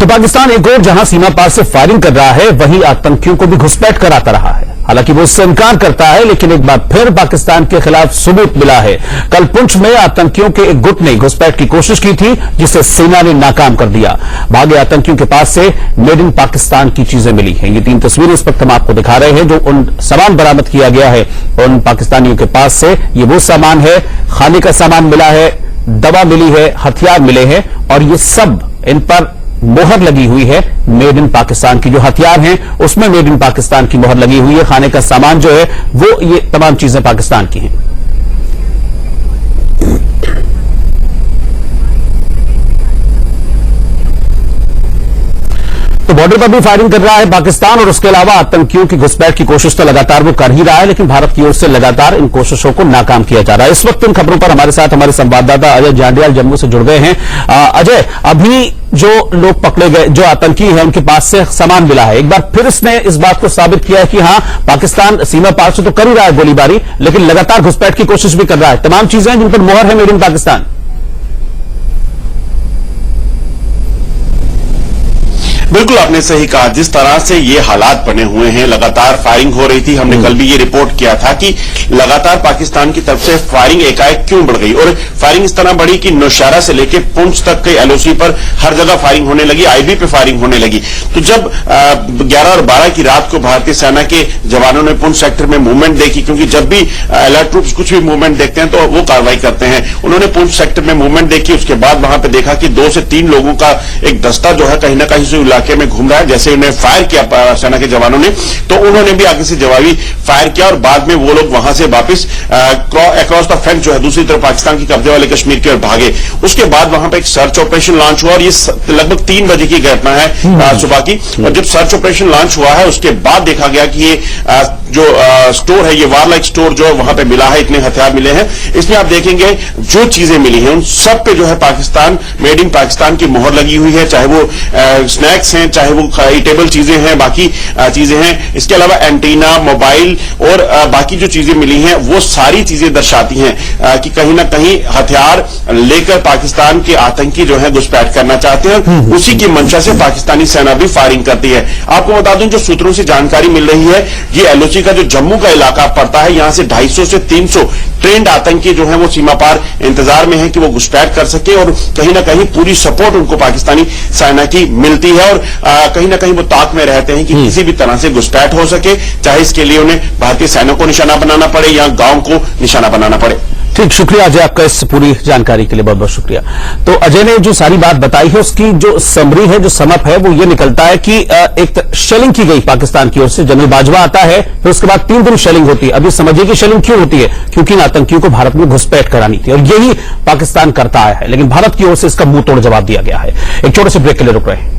पाकिस्तान एक और जहां सीमा पार से फायरिंग कर रहा है, वहीं आतंकियों को भी घुसपैठ कर आता रहा है। हालांकि वो उससे इनकार करता है, लेकिन एक बार फिर पाकिस्तान के खिलाफ सबूत मिला है। कल पुंछ में आतंकियों के एक गुट ने घुसपैठ की कोशिश की थी, जिसे सेना ने नाकाम कर दिया। भागे आतंकियों के पास से मेड इन पाकिस्तान की चीजें मिली हैं। ये 3 तस्वीरें इस वक्त हम आपको दिखा रहे हैं, जो उन सामान बरामद किया गया है उन पाकिस्तानियों के पास से। ये वो सामान है, खाने का सामान मिला है, दवा मिली है, हथियार मिले हैं, और ये सब इन पर मोहर लगी हुई है मेड इन पाकिस्तान की। जो हथियार हैं उसमें मेड इन पाकिस्तान की मोहर लगी हुई है। खाने का सामान जो है वो, ये तमाम चीजें पाकिस्तान की हैं। तो बॉर्डर पर भी फायरिंग कर रहा है पाकिस्तान, और उसके अलावा आतंकियों की घुसपैठ की कोशिश तो लगातार वो कर ही रहा है, लेकिन भारत की ओर से लगातार इन कोशिशों को नाकाम किया जा रहा है। इस वक्त इन खबरों पर हमारे साथ हमारे संवाददाता अजय जांडियाल जम्मू से जुड़ गए हैं। अजय, अभी जो लोग पकड़े गए, जो आतंकी हैं, उनके पास से सामान मिला है। एक बार फिर इसने इस बात को साबित किया है कि हां, पाकिस्तान सीमा पार से तो कर ही रहा है गोलीबारी, लेकिन लगातार घुसपैठ की कोशिश भी कर रहा है। तमाम चीजें जिन पर मोहर है मेड इन पाकिस्तान। बिल्कुल आपने सही कहा। जिस तरह से ये हालात बने हुए हैं, लगातार फायरिंग हो रही थी। हमने कल भी ये रिपोर्ट किया था कि लगातार पाकिस्तान की तरफ से फायरिंग एकाएक क्यों बढ़ गई, और फायरिंग इस तरह बढ़ी कि नौशहरा से लेकर पुंछ तक के एलओसी पर हर जगह फायरिंग होने लगी, आईबी पे फायरिंग होने लगी। तो जब 11 और 12 की रात को भारतीय सेना के जवानों ने पुंछ सेक्टर में मूवमेंट देखी, क्योंकि जब भी अलर्ट ट्रूप्स कुछ भी मूवमेंट देखते हैं तो वो कार्रवाई करते हैं, उन्होंने पुंछ सेक्टर में मूवमेंट देखी। उसके बाद वहां पर देखा कि 2 से 3 लोगों का एक दस्ता जो है कहीं ना कहीं से इलाके में घूम रहा है। जैसे उन्हें फायर किया सेना के जवानों ने, तो उन्होंने भी आगे से जवाबी फायर किया, और बाद में वो लोग वहां से वापस अक्रॉस द फेंस जो है दूसरी तरफ पाकिस्तान की कब्जे वाले कश्मीर की ओर भागे। उसके बाद वहां पर एक सर्च ऑपरेशन लॉन्च हुआ, और ये लगभग 3 बजे की घटना है सुबह की। और जब सर्च ऑपरेशन लॉन्च हुआ है, उसके बाद देखा गया कि ये जो स्टोर है, ये वारलाइक स्टोर जो वहां पे मिला है, इतने हथियार मिले हैं। इसमें आप देखेंगे जो चीजें मिली हैं उन सब पे जो है पाकिस्तान, मेड इन पाकिस्तान की मोहर लगी हुई है। चाहे वो स्नैक्स हैं, चाहे वो ईटेबल चीजें हैं, बाकी चीजें हैं। इसके अलावा एंटीना, मोबाइल और बाकी जो चीजें मिली हैं वो सारी चीजें दर्शाती हैं कि कहीं ना कहीं हथियार लेकर पाकिस्तान के आतंकी जो है घुसपैठ करना चाहते हैं। उसी की मंशा से पाकिस्तानी सेना भी फायरिंग करती है। आपको बता दूं, जो सूत्रों से जानकारी मिल रही है, ये एलओसी का जो जम्मू का इलाका पड़ता है, यहां से 250 से 300 ट्रेंड आतंकी जो है वो सीमा पार इंतजार में है कि वो घुसपैठ कर सके, और कहीं ना कहीं पूरी सपोर्ट उनको पाकिस्तानी सेना की मिलती है। और कहीं ना कहीं वो ताक में रहते हैं कि किसी भी तरह से घुसपैठ हो सके, चाहे इसके लिए उन्हें भारतीय सेना को निशाना बनाना पड़े या गांव को निशाना बनाना पड़े। ठीक, शुक्रिया अजय, आपका इस पूरी जानकारी के लिए बहुत बहुत शुक्रिया। तो अजय ने जो सारी बात बताई है, उसकी जो समरी है, जो समअप है, वो ये निकलता है कि एक शेलिंग की गई पाकिस्तान की ओर से। जनरल बाजवा आता है, फिर उसके बाद 3 दिन शेलिंग होती है। अभी समझिए कि शेलिंग क्यों होती है, क्योंकि इन आतंकियों को भारत में घुसपैठ करानी थी, और यही पाकिस्तान करता आया है। लेकिन भारत की ओर से इसका मुंह तोड़ जवाब दिया गया है। एक छोटे से ब्रेक के लिए रुक रहे हैं।